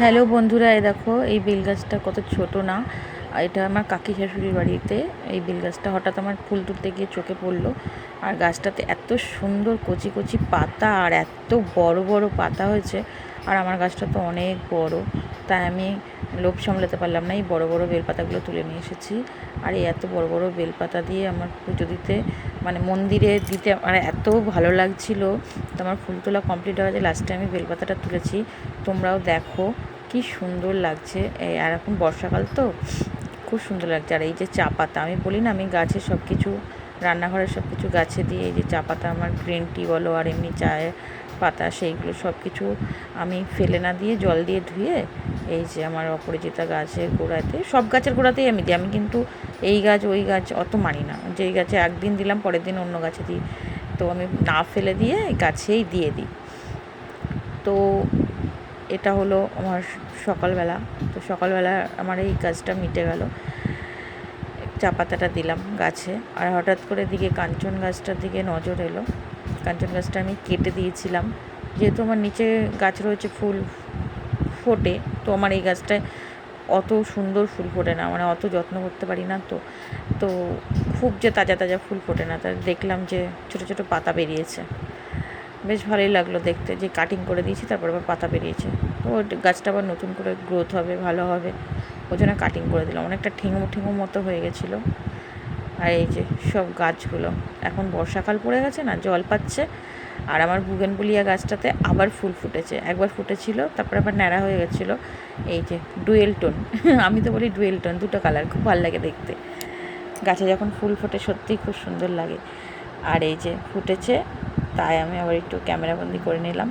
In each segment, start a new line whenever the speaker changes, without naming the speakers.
Hello বন্ধুরা, এই দেখো এই বেল গাছটা কত ছোট না। এটা আমার কাকি শাশুড়ির বাড়িতে। এই বেল গাছটা হঠাৎ আমার ফুল তুলতে গিয়ে চোখে পড়লো। আর গাছটাতে এত সুন্দর কচি কচি পাতা আর এত বড় বড় পাতা হয়েছে। আর আমার গাছটা তো অনেক বড়, তাই আমি লোভ সামলাতে পারলাম না, এই বড় বড় বেলপাতাগুলো তুলে নিয়ে এসেছি। আর এই এত বড় বড় বেলপাতা দিয়ে আমার পুজো দিতে, মানে মন্দিরে দিতে আমার এত ভালো লাগছিল। তো আমার ফুল তোলা কমপ্লিট হয়ে গেছে, লাস্টে আমি বেলপাতাটা তুলেছি। তোমরাও দেখো কি সুন্দর লাগছে। আর এখন বর্ষাকাল তো খুব সুন্দর লাগছে। আর এই যে চা পাতা, আমি বলি না আমি গাছে সব কিছু, রান্নাঘরের সব কিছু গাছে দিয়ে, এই যে চা পাতা আমার গ্রিন টি বলো আর এমনি চায়ের পাতা, সেইগুলো সব কিছু আমি ফেলে না দিয়ে জল দিয়ে ধুয়ে এই যে আমার অপরাজিতা গাছের গোড়াতে, সব গাছের গোড়াতেই আমি দিই। আমি কিন্তু এই গাছ ওই গাছ অত মানি না, যেই গাছে একদিন দিলাম পরের দিন অন্য গাছে দিই। তো আমি না ফেলে দিয়ে গাছেই দিয়ে দিই। তো এটা হলো আমার সকালবেলা। তো সকালবেলা আমার এই কাজটা মিটে গেল, চা পাতাটা দিলাম গাছে। আর হঠাৎ করে দিকে কাঞ্চন গাছটার দিকে নজর এলো। কাঞ্চন গাছটা আমি কেটে দিয়েছিলাম, যেহেতু আমার নিচে গাছ রয়েছে, ফুল ফোটে। তো আমার এই গাছটায় অত সুন্দর ফুল ফোটে না, মানে অত যত্ন করতে পারি না। তো তো খুব যে তাজা তাজা ফুল ফোটে না। তাই দেখলাম যে ছোটো ছোটো পাতা বেরিয়েছে, বেশ ভালোই লাগলো দেখতে, যে কাটিং করে দিয়েছি তারপর আবার পাতা বেরিয়েছে। তো গাছটা আবার নতুন করে গ্রোথ হবে, ভালো হবে, ওই জন্য কাটিং করে দিলাম। অনেকটা ঠেঙো ঠেঙো মতো হয়ে গেছিলো। আর এই যে সব গাছগুলো, এখন বর্ষাকাল পড়ে গেছে না, জল পাচ্ছে। আর আমার বুগেনভেলিয়া গাছটাতে আবার ফুল ফুটেছে, একবার ফুটেছিল তারপর আবার ন্যাড়া হয়ে গেছিলো। এই যে ডুয়েল টোন আমি তো বলি ডুয়েল টোন, দুটো কালার খুব ভালো লাগে দেখতে। গাছে যখন ফুল ফোটে সত্যিই খুব সুন্দর লাগে। আর এই যে ফুটেছে, তাই আমি আবার একটু ক্যামেরাবন্দি করে নিলাম।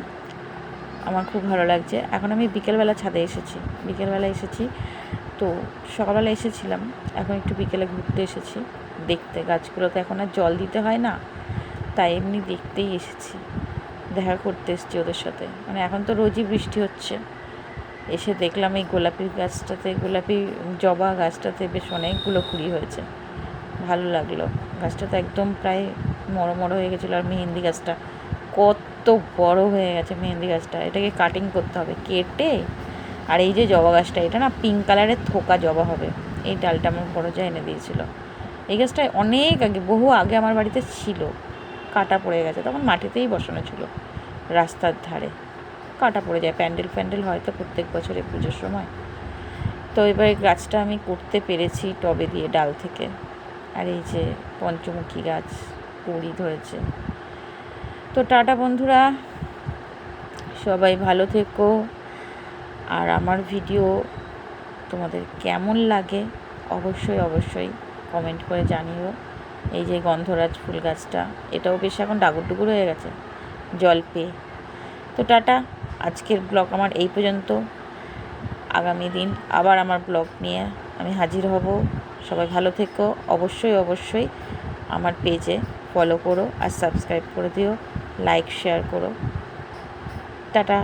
আমার খুব ভালো লাগছে। এখন আমি বিকেলবেলা ছাদে এসেছি, বিকেলবেলা এসেছি। তো সকালবেলা এসেছিলাম, এখন একটু বিকেলে ঘুরতে এসেছি দেখতে। গাছগুলোতে এখন আর জল দিতে হয় না, তাই এমনি দেখতেই এসেছি, দেখা করতে এসেছি ওদের সাথে। মানে এখন তো রোজই বৃষ্টি হচ্ছে। এসে দেখলাম এই গোলাপি গাছটাতে, গোলাপি জবা গাছটাতে বেশ অনেকগুলো কুড়ি হয়েছে, ভালো লাগলো। গাছটা তো একদম প্রায় মরো মরো হয়ে গেছিলো। আর মেহেন্দি গাছটা কত বড় হয়ে গেছে, মেহেন্দি গাছটা, এটাকে কাটিং করতে হবে কেটে। আর এই যে জবা গাছটা, এটা না পিঙ্ক কালারের থোকা জবা হবে। এই ডালটা আমার বড় যা এনে দিয়েছিল। এই গাছটা অনেক আগে, বহু আগে আমার বাড়িতে ছিল, কাটা পড়ে গেছে, তখন মাটিতেই বসানো ছিল রাস্তার ধারে। কাটা পড়ে যায়, প্যান্ডেল ফ্যান্ডেল হয়তো প্রত্যেক বছরে পুজোর সময়। তো এবার গাছটা আমি করতে পেরেছি টবে দিয়ে, ডাল থেকে। আর এই যে পঞ্চমুখী গাছ কুঁড়ি ধরেছে। তো টাটা বন্ধুরা, সবাই ভালো থেকো। আর আমার ভিডিও তোমাদের কেমন লাগে অবশ্যই অবশ্যই কমেন্ট করে জানিও। এই যে গন্ধরাজ ফুল গাছটা, এটাও বেশ এখন ডাগর ডুগুর হয়ে গেছে জল পেয়ে। তো টাটা, আজকের ব্লগ আমার এই পর্যন্ত। আগামী দিন আবার আমার ব্লগ নিয়ে আমি হাজির হব। সবাই ভালো থেকো। অবশ্যই অবশ্যই আমার পেজে ফলো করো আর সাবস্ক্রাইব করে দিও, লাইক শেয়ার করো। টাটা।